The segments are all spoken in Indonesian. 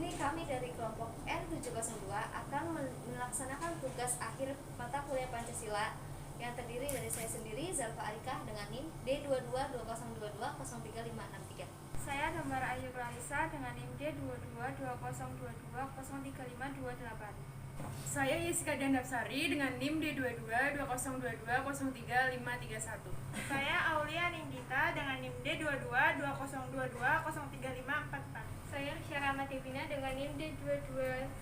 ini kami dari kelompok N702 akan melaksanakan tugas akhir mata kuliah Pancasila yang terdiri dari saya sendiri, Zalfa Arika, dengan NIM D222022035663. Saya Damar Ayu Clarissa dengan NIM D222022035228. Saya Yesika Dandapsari dengan NIM D222022035531. Saya Aulia Nindita dengan NIM D222022035544. Saya Syarama Devina dengan NIM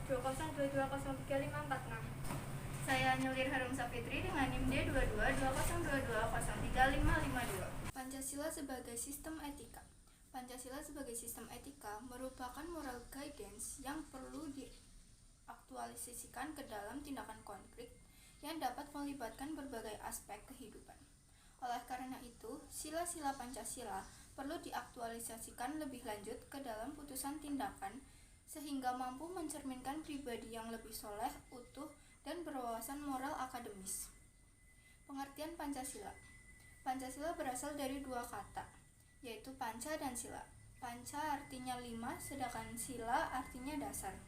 D222022035546. Saya Nyulir Harum Safitri dengan NIM D222022035552. Pancasila sebagai sistem etika. Pancasila sebagai sistem etika merupakan moral guidance yang perlu diaktualisasikan ke dalam tindakan konkret yang dapat melibatkan berbagai aspek kehidupan. Oleh karena itu, sila-sila Pancasila perlu diaktualisasikan lebih lanjut ke dalam putusan tindakan sehingga mampu mencerminkan pribadi yang lebih soleh, utuh, dan berwawasan moral akademis. Pengertian Pancasila. Pancasila berasal dari dua kata, yaitu panca dan sila. Panca artinya 5, sedangkan sila artinya dasar.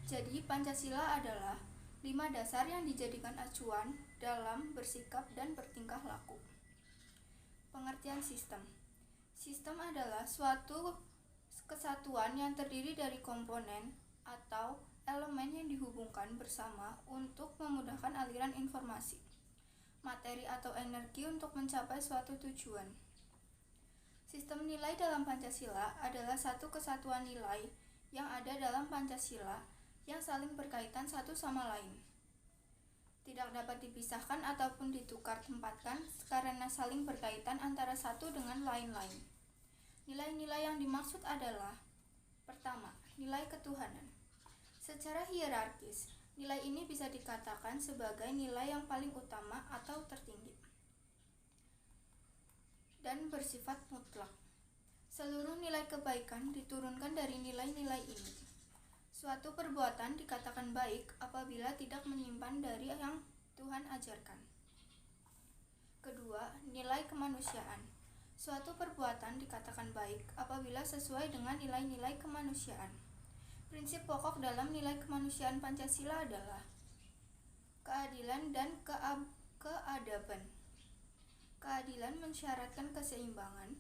Jadi Pancasila adalah 5 dasar yang dijadikan acuan dalam bersikap dan bertingkah laku. Pengertian sistem. Sistem adalah suatu kesatuan yang terdiri dari komponen atau elemen yang dihubungkan bersama untuk memudahkan aliran informasi, materi atau energi untuk mencapai suatu tujuan. Sistem nilai dalam Pancasila adalah satu kesatuan nilai yang ada dalam Pancasila yang saling berkaitan satu sama lain. Tidak dapat dipisahkan ataupun ditukar tempatkan karena saling berkaitan antara satu dengan lain-lain. Nilai-nilai yang dimaksud adalah: pertama, nilai ketuhanan. Secara hierarkis, nilai ini bisa dikatakan sebagai nilai yang paling utama atau tertinggi dan bersifat mutlak. Seluruh nilai kebaikan diturunkan dari nilai-nilai ini. Suatu perbuatan dikatakan baik apabila tidak menyimpan dari yang Tuhan ajarkan. Kedua, nilai kemanusiaan. Suatu perbuatan dikatakan baik apabila sesuai dengan nilai-nilai kemanusiaan. Prinsip pokok dalam nilai kemanusiaan Pancasila adalah keadilan dan keadaban. Keadilan mensyaratkan keseimbangan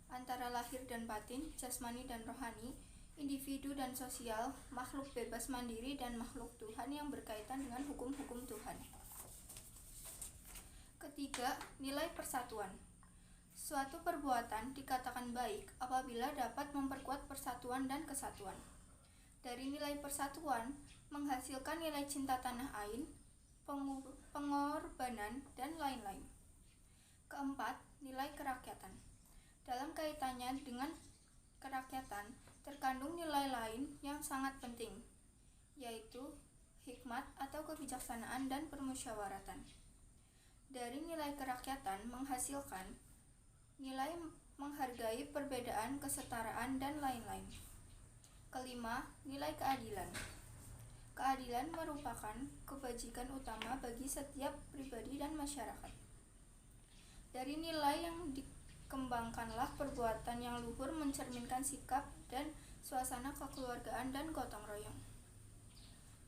antara lahir dan batin, jasmani dan rohani, individu dan sosial, makhluk bebas mandiri dan makhluk Tuhan yang berkaitan dengan hukum-hukum Tuhan. Ketiga, nilai persatuan. Suatu perbuatan dikatakan baik apabila dapat memperkuat persatuan dan kesatuan. Dari nilai persatuan menghasilkan nilai cinta tanah air, pengorbanan, dan lain-lain. Keempat, nilai kerakyatan. Dalam kaitannya dengan kerakyatan terkandung nilai lain yang sangat penting, yaitu hikmat atau kebijaksanaan dan permusyawaratan. Dari nilai kerakyatan menghasilkan nilai menghargai perbedaan, kesetaraan, dan lain-lain. Kelima, nilai keadilan. Keadilan merupakan kebajikan utama bagi setiap pribadi dan masyarakat. Dari nilai yang dikembangkanlah perbuatan yang luhur mencerminkan sikap dan suasana kekeluargaan dan gotong royong.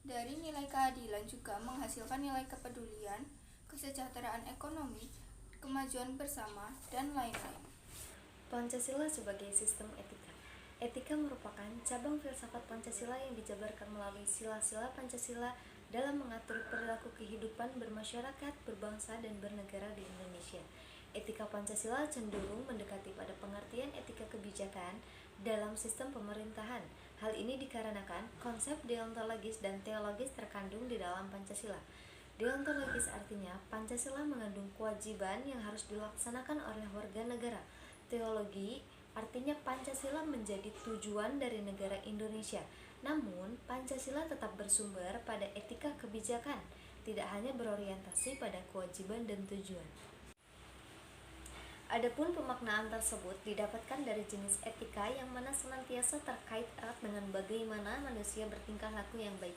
Dari nilai keadilan juga menghasilkan nilai kepedulian, kesejahteraan ekonomi, kemajuan bersama, dan lain-lain. Pancasila sebagai sistem etika. Etika merupakan cabang filsafat Pancasila yang dijabarkan melalui sila-sila Pancasila dalam mengatur perilaku kehidupan bermasyarakat, berbangsa, dan bernegara di Indonesia. Etika Pancasila cenderung mendekati pada pengertian etika kebijakan dalam sistem pemerintahan. Hal ini dikarenakan konsep deontologis dan teologis terkandung di dalam Pancasila. Deontologis artinya Pancasila mengandung kewajiban yang harus dilaksanakan oleh warga negara. Teologi artinya Pancasila menjadi tujuan dari negara Indonesia. Namun, Pancasila tetap bersumber pada etika kebijakan, tidak hanya berorientasi pada kewajiban dan tujuan. Adapun pemaknaan tersebut didapatkan dari jenis etika yang mana senantiasa terkait erat dengan bagaimana manusia bertingkah laku yang baik.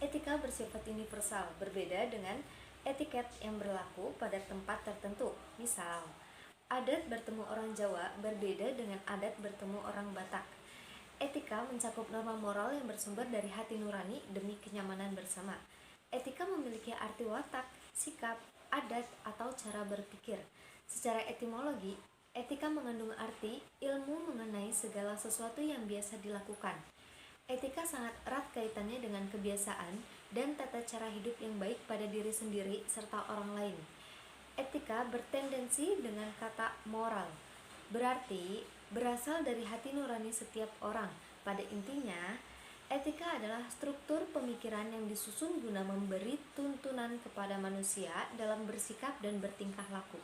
Etika bersifat universal, berbeda dengan etiket yang berlaku pada tempat tertentu. Misal, adat bertemu orang Jawa berbeda dengan adat bertemu orang Batak. Etika mencakup norma moral yang bersumber dari hati nurani demi kenyamanan bersama. Etika memiliki arti watak, sikap, adat, atau cara berpikir. Secara etimologi, etika mengandung arti ilmu mengenai segala sesuatu yang biasa dilakukan. Etika sangat erat kaitannya dengan kebiasaan dan tata cara hidup yang baik pada diri sendiri serta orang lain. Etika bertendensi dengan kata moral, berarti berasal dari hati nurani setiap orang. Pada intinya, etika adalah struktur pemikiran yang disusun guna memberi tuntunan kepada manusia dalam bersikap dan bertingkah laku.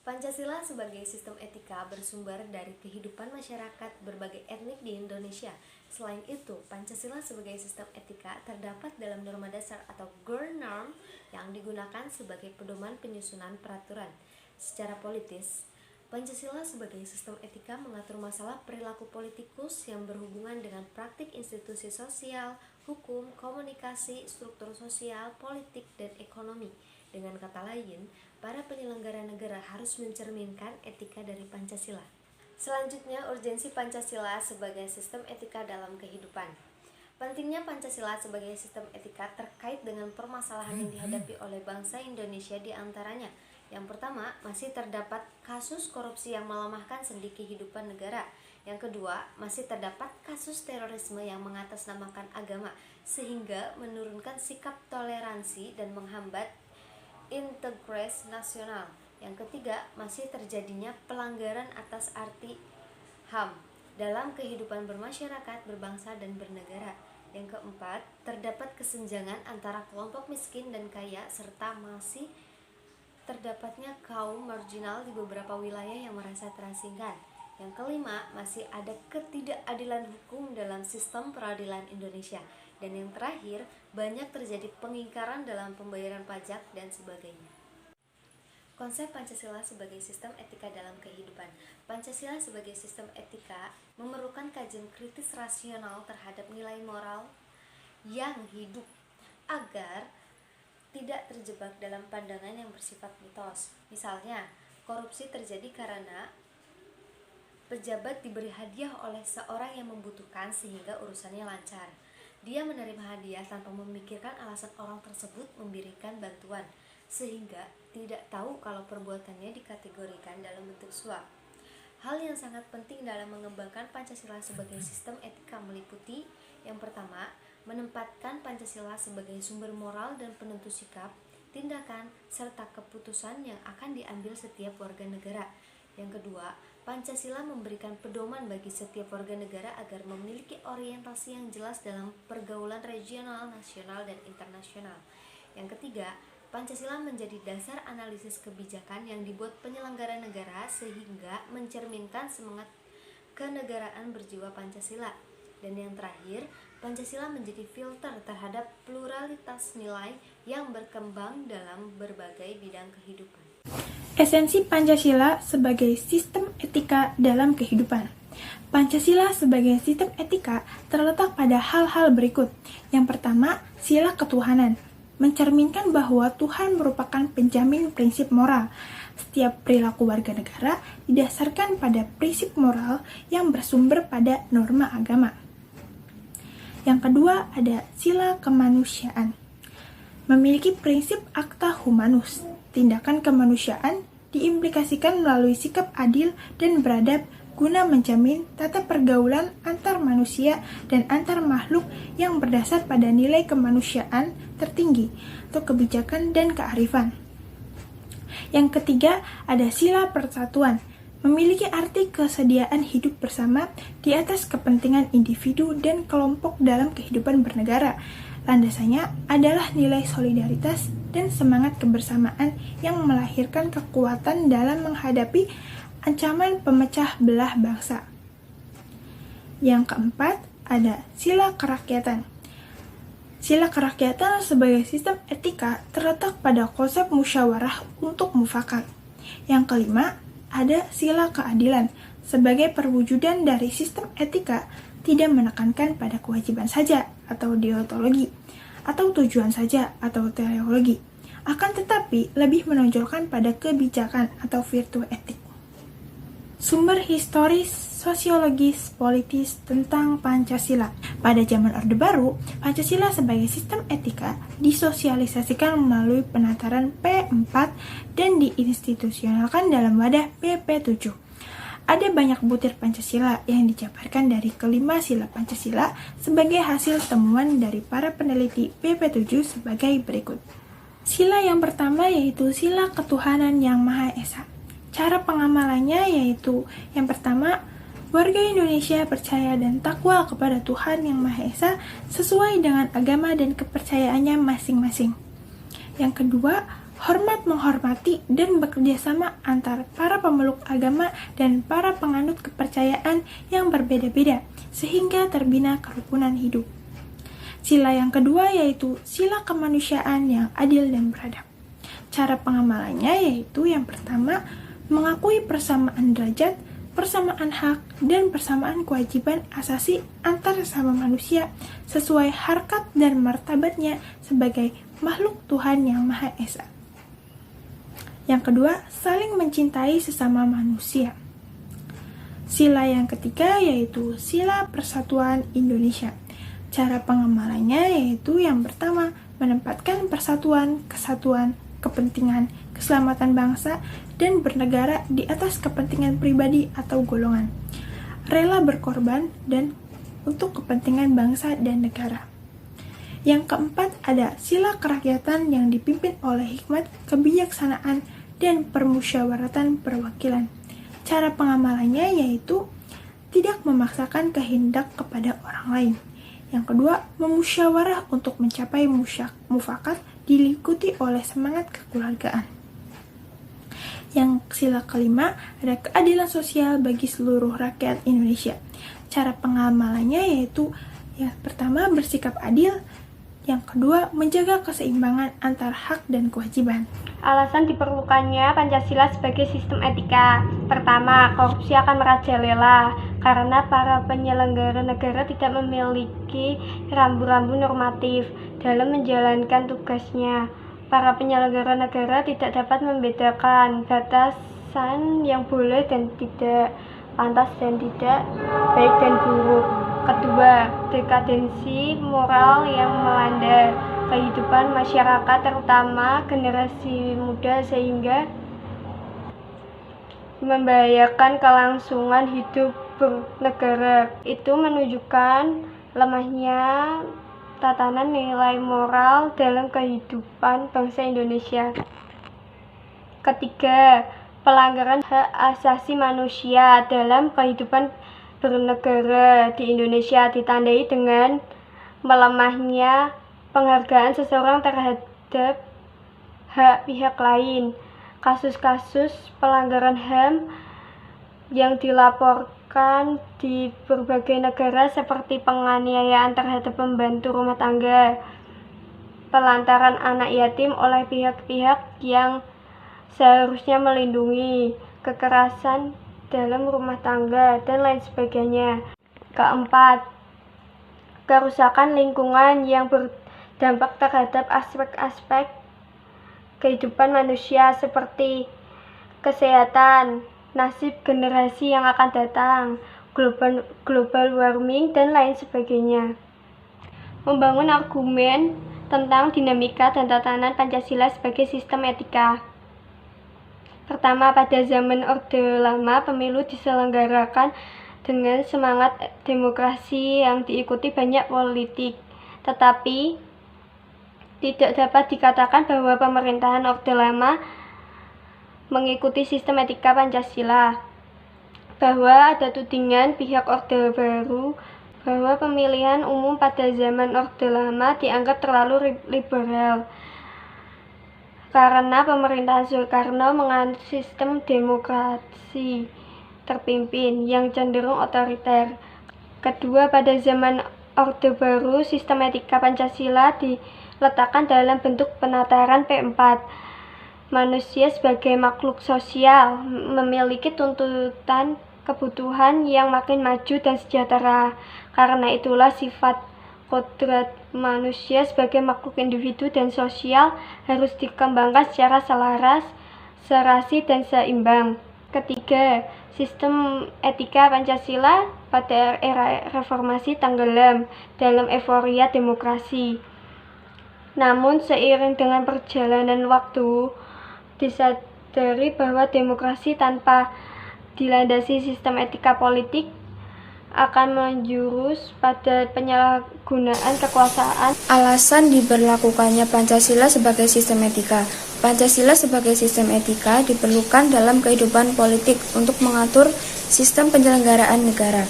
Pancasila sebagai sistem etika bersumber dari kehidupan masyarakat berbagai etnik di Indonesia. Selain itu, Pancasila sebagai sistem etika terdapat dalam norma dasar atau core norm yang digunakan sebagai pedoman penyusunan peraturan. Secara politis, Pancasila sebagai sistem etika mengatur masalah perilaku politikus yang berhubungan dengan praktik institusi sosial, hukum, komunikasi, struktur sosial, politik, dan ekonomi. Dengan kata lain, para penyelenggara negara harus mencerminkan etika dari Pancasila. Selanjutnya, urgensi Pancasila sebagai sistem etika dalam kehidupan. Pentingnya Pancasila sebagai sistem etika terkait dengan permasalahan yang dihadapi oleh bangsa Indonesia di antaranya. Yang pertama, masih terdapat kasus korupsi yang melemahkan sendi kehidupan negara. Yang kedua, masih terdapat kasus terorisme yang mengatasnamakan agama sehingga menurunkan sikap toleransi dan menghambat integritas nasional. Yang ketiga, masih terjadinya pelanggaran atas arti HAM dalam kehidupan bermasyarakat, berbangsa, dan bernegara. Yang keempat, terdapat kesenjangan antara kelompok miskin dan kaya serta masih terdapatnya kaum marginal di beberapa wilayah yang merasa terasingkan. Yang kelima, masih ada ketidakadilan hukum dalam sistem peradilan Indonesia. Dan yang terakhir, banyak terjadi pengingkaran dalam pembayaran pajak dan sebagainya. Konsep Pancasila sebagai sistem etika dalam kehidupan. Pancasila sebagai sistem etika memerlukan kajian kritis rasional terhadap nilai moral yang hidup agar tidak terjebak dalam pandangan yang bersifat mitos. Misalnya, korupsi terjadi karena pejabat diberi hadiah oleh seorang yang membutuhkan sehingga urusannya lancar. Dia menerima hadiah tanpa memikirkan alasan orang tersebut memberikan bantuan, sehingga tidak tahu kalau perbuatannya dikategorikan dalam bentuk suap. Hal yang sangat penting dalam mengembangkan Pancasila sebagai sistem etika meliputi: yang pertama, menempatkan Pancasila sebagai sumber moral dan penentu sikap, tindakan, serta keputusan yang akan diambil setiap warga negara. Yang kedua, Pancasila memberikan pedoman bagi setiap warga negara agar memiliki orientasi yang jelas dalam pergaulan regional, nasional, dan internasional. Yang ketiga, Pancasila menjadi dasar analisis kebijakan yang dibuat penyelenggara negara sehingga mencerminkan semangat kenegaraan berjiwa Pancasila. Dan yang terakhir, Pancasila menjadi filter terhadap pluralitas nilai yang berkembang dalam berbagai bidang kehidupan. Esensi Pancasila sebagai sistem etika dalam kehidupan. Pancasila sebagai sistem etika terletak pada hal-hal berikut. Yang pertama, sila ketuhanan, mencerminkan bahwa Tuhan merupakan penjamin prinsip moral. Setiap perilaku warga negara didasarkan pada prinsip moral yang bersumber pada norma agama. Yang kedua, ada sila kemanusiaan, memiliki prinsip acta humanus. Tindakan kemanusiaan diimplikasikan melalui sikap adil dan beradab guna menjamin tata pergaulan antar manusia dan antar makhluk yang berdasar pada nilai kemanusiaan tertinggi atau kebijakan dan kearifan. Yang ketiga, ada sila persatuan, memiliki arti kesediaan hidup bersama di atas kepentingan individu dan kelompok dalam kehidupan bernegara. Landasannya adalah nilai solidaritas dan semangat kebersamaan yang melahirkan kekuatan dalam menghadapi ancaman pemecah belah bangsa. Yang keempat, ada sila kerakyatan. Sila kerakyatan sebagai sistem etika terletak pada konsep musyawarah untuk mufakat. Yang kelima, ada sila keadilan. Sebagai perwujudan dari sistem etika, tidak menekankan pada kewajiban saja atau deontologi, atau tujuan saja atau teleologi, akan tetapi lebih menonjolkan pada kebijakan atau virtu etik. Sumber historis, sosiologis, politis tentang Pancasila. Pada zaman Orde Baru, Pancasila sebagai sistem etika disosialisasikan melalui penataran P4 dan diinstitusionalkan dalam wadah PP7. Ada banyak butir Pancasila yang dijabarkan dari kelima sila Pancasila sebagai hasil temuan dari para peneliti PP7 sebagai berikut. Sila yang pertama yaitu sila ketuhanan yang Maha Esa. Cara pengamalannya yaitu yang pertama, warga Indonesia percaya dan takwa kepada Tuhan Yang Maha Esa sesuai dengan agama dan kepercayaannya masing-masing. Yang kedua, hormat menghormati dan bekerja sama antara para pemeluk agama dan para penganut kepercayaan yang berbeda-beda sehingga terbina kerukunan hidup. Sila yang kedua yaitu sila kemanusiaan yang adil dan beradab. Cara pengamalannya yaitu yang pertama, mengakui persamaan derajat, persamaan hak, dan persamaan kewajiban asasi antar sesama manusia sesuai harkat dan martabatnya sebagai makhluk Tuhan Yang Maha Esa. Yang kedua, saling mencintai sesama manusia. Sila yang ketiga yaitu sila persatuan Indonesia. Cara pengamalannya yaitu yang pertama, menempatkan persatuan, kesatuan, kepentingan, keselamatan bangsa, dan bernegara di atas kepentingan pribadi atau golongan. Rela berkorban dan untuk kepentingan bangsa dan negara. Yang keempat ada sila kerakyatan yang dipimpin oleh hikmat, kebijaksanaan, dan permusyawaratan perwakilan. Cara pengamalannya yaitu tidak memaksakan kehendak kepada orang lain. Yang kedua, memusyawarah untuk mencapai mufakat diikuti oleh semangat kekeluargaan. Yang sila kelima ada keadilan sosial bagi seluruh rakyat Indonesia. Cara pengamalannya yaitu yang pertama bersikap adil, yang kedua menjaga keseimbangan antara hak dan kewajiban. Alasan diperlukannya Pancasila sebagai sistem etika. Pertama, korupsi akan merajalela karena para penyelenggara negara tidak memiliki rambu-rambu normatif dalam menjalankan tugasnya. Para penyelenggara negara tidak dapat membedakan batasan yang boleh dan tidak, pantas dan tidak, baik dan buruk. Kedua, dekadensi moral yang melanda kehidupan masyarakat terutama generasi muda sehingga membahayakan kelangsungan hidup bernegara. Itu menunjukkan lemahnya tatanan nilai moral dalam kehidupan bangsa Indonesia. Ketiga, pelanggaran hak asasi manusia dalam kehidupan bernegara di Indonesia ditandai dengan melemahnya penghargaan seseorang terhadap hak pihak lain. Kasus-kasus pelanggaran HAM yang dilaporkan di berbagai negara seperti penganiayaan terhadap pembantu rumah tangga, pelantaran anak yatim oleh pihak-pihak yang seharusnya melindungi, kekerasan dalam rumah tangga, dan lain sebagainya. Keempat, kerusakan lingkungan yang berdampak terhadap aspek-aspek kehidupan manusia seperti kesehatan, nasib generasi yang akan datang, global warming, dan lain sebagainya. Membangun argumen tentang dinamika dan tatanan Pancasila sebagai sistem etika. Pertama, pada zaman Orde Lama, pemilu diselenggarakan dengan semangat demokrasi yang diikuti banyak politik. Tetapi, tidak dapat dikatakan bahwa pemerintahan Orde Lama mengikuti sistem etika Pancasila. Bahwa ada tudingan pihak Orde Baru bahwa pemilihan umum pada zaman Orde Lama dianggap terlalu liberal karena pemerintahan Soekarno menganut sistem demokrasi terpimpin yang cenderung otoriter. Kedua, pada zaman Orde Baru, sistem etika Pancasila diletakkan dalam bentuk penataran P4. Manusia sebagai makhluk sosial memiliki tuntutan kebutuhan yang makin maju dan sejahtera. Karena itulah sifat kodrat manusia sebagai makhluk individu dan sosial harus dikembangkan secara selaras, serasi, dan seimbang. Ketiga, Sistem etika Pancasila pada era reformasi tenggelam dalam euforia demokrasi. Namun seiring dengan perjalanan waktu, disadari bahwa demokrasi tanpa dilandasi sistem etika politik akan menjurus pada penyalahgunaan kekuasaan. Alasan diberlakukannya Pancasila sebagai sistem etika. Pancasila sebagai sistem etika diperlukan dalam kehidupan politik untuk mengatur sistem penyelenggaraan negara.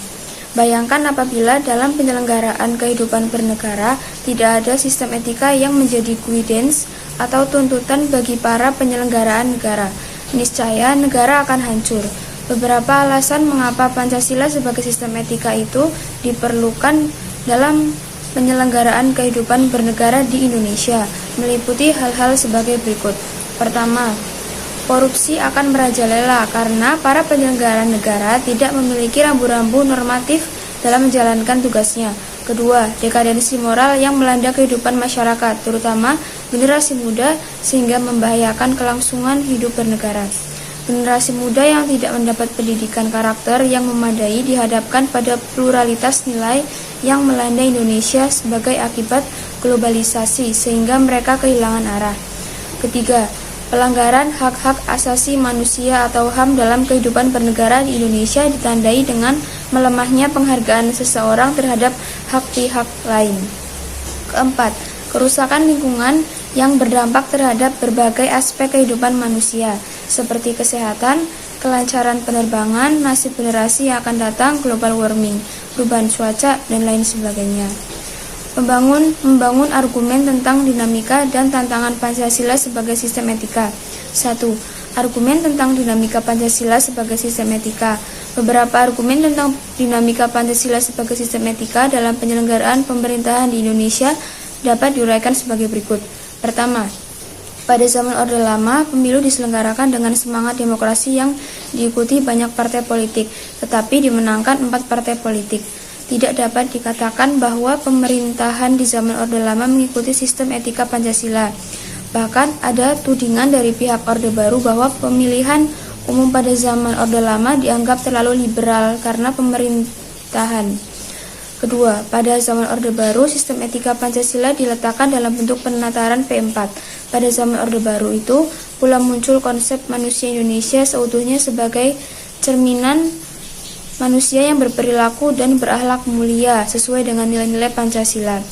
Bayangkan apabila dalam penyelenggaraan kehidupan bernegara tidak ada sistem etika yang menjadi guidance atau tuntutan bagi para penyelenggaraan negara. Niscaya negara akan hancur. Beberapa alasan mengapa Pancasila sebagai sistem etika itu diperlukan dalam penyelenggaraan kehidupan bernegara di Indonesia meliputi hal-hal sebagai berikut. Pertama, korupsi akan merajalela karena para penyelenggara negara tidak memiliki rambu-rambu normatif dalam menjalankan tugasnya. Kedua, dekadensi moral yang melanda kehidupan masyarakat, terutama generasi muda, sehingga membahayakan kelangsungan hidup bernegara. Generasi muda yang tidak mendapat pendidikan karakter yang memadai dihadapkan pada pluralitas nilai yang melanda Indonesia sebagai akibat globalisasi sehingga mereka kehilangan arah. Ketiga, pelanggaran hak-hak asasi manusia atau HAM dalam kehidupan bernegara di Indonesia ditandai dengan melemahnya penghargaan seseorang terhadap hak pihak lain. Keempat, kerusakan lingkungan yang berdampak terhadap berbagai aspek kehidupan manusia, seperti kesehatan, kelancaran penerbangan, nasib generasi yang akan datang, global warming, perubahan cuaca, dan lain sebagainya. Membangun argumen tentang dinamika dan tantangan Pancasila sebagai sistem etika. 1. Argumen tentang dinamika Pancasila sebagai sistem etika. Beberapa argumen tentang dinamika Pancasila sebagai sistem etika dalam penyelenggaraan pemerintahan di Indonesia dapat diuraikan sebagai berikut. Pertama, pada zaman Orde Lama, pemilu diselenggarakan dengan semangat demokrasi yang diikuti banyak partai politik, tetapi dimenangkan 4 partai politik. Tidak dapat dikatakan bahwa pemerintahan di zaman Orde Lama mengikuti sistem etika Pancasila. Bahkan ada tudingan dari pihak Orde Baru bahwa pemilihan umum pada zaman Orde Lama dianggap terlalu liberal karena pemerintahan. Kedua, pada zaman Orde Baru, sistem etika Pancasila diletakkan dalam bentuk penataran P4. Pada zaman Orde Baru itu, pula muncul konsep manusia Indonesia seutuhnya sebagai cerminan manusia yang berperilaku dan berakhlak mulia sesuai dengan nilai-nilai Pancasila.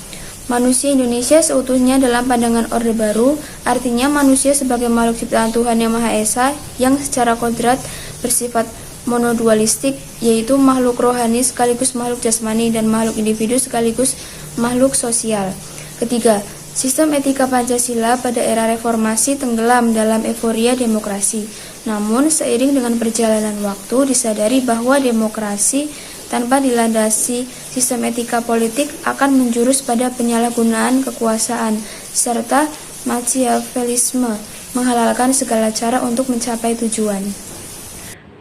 Manusia Indonesia seutuhnya dalam pandangan Orde Baru, artinya manusia sebagai makhluk ciptaan Tuhan Yang Maha Esa yang secara kodrat bersifat monodualistik, yaitu makhluk rohani sekaligus makhluk jasmani dan makhluk individu sekaligus makhluk sosial. Ketiga, sistem etika Pancasila pada era reformasi tenggelam dalam euforia demokrasi. Namun, seiring dengan perjalanan waktu disadari bahwa demokrasi tanpa dilandasi sistem etika politik akan menjurus pada penyalahgunaan kekuasaan serta machiavellisme, menghalalkan segala cara untuk mencapai tujuan.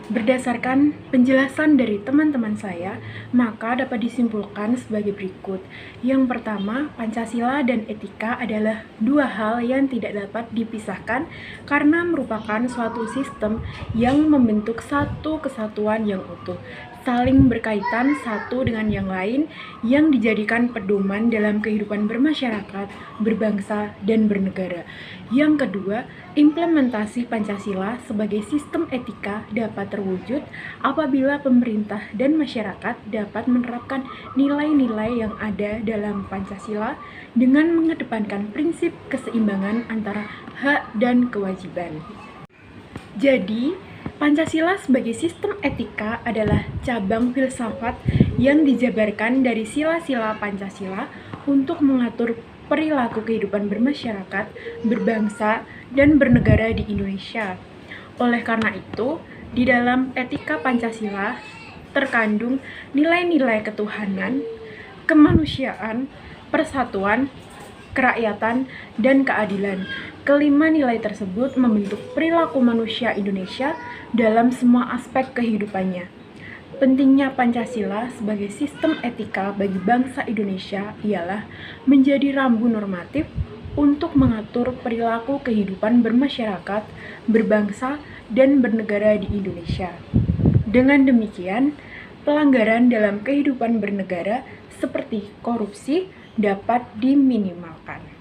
Berdasarkan penjelasan dari teman-teman saya, maka dapat disimpulkan sebagai berikut. Yang pertama, Pancasila dan etika adalah dua hal yang tidak dapat dipisahkan karena merupakan suatu sistem yang membentuk satu kesatuan yang utuh, saling berkaitan satu dengan yang lain, yang dijadikan pedoman dalam kehidupan bermasyarakat, berbangsa, dan bernegara. Yang kedua, implementasi Pancasila sebagai sistem etika dapat terwujud apabila pemerintah dan masyarakat dapat menerapkan nilai-nilai yang ada dalam Pancasila dengan mengedepankan prinsip keseimbangan antara hak dan kewajiban. Jadi, Pancasila sebagai sistem etika adalah cabang filsafat yang dijabarkan dari sila-sila Pancasila untuk mengatur perilaku kehidupan bermasyarakat, berbangsa, dan bernegara di Indonesia. Oleh karena itu, di dalam etika Pancasila terkandung nilai-nilai ketuhanan, kemanusiaan, persatuan, kerakyatan, dan keadilan. Kelima nilai tersebut membentuk perilaku manusia Indonesia dalam semua aspek kehidupannya. Pentingnya Pancasila sebagai sistem etika bagi bangsa Indonesia ialah menjadi rambu normatif untuk mengatur perilaku kehidupan bermasyarakat, berbangsa, dan bernegara di Indonesia. Dengan demikian, pelanggaran dalam kehidupan bernegara seperti korupsi dapat diminimalkan.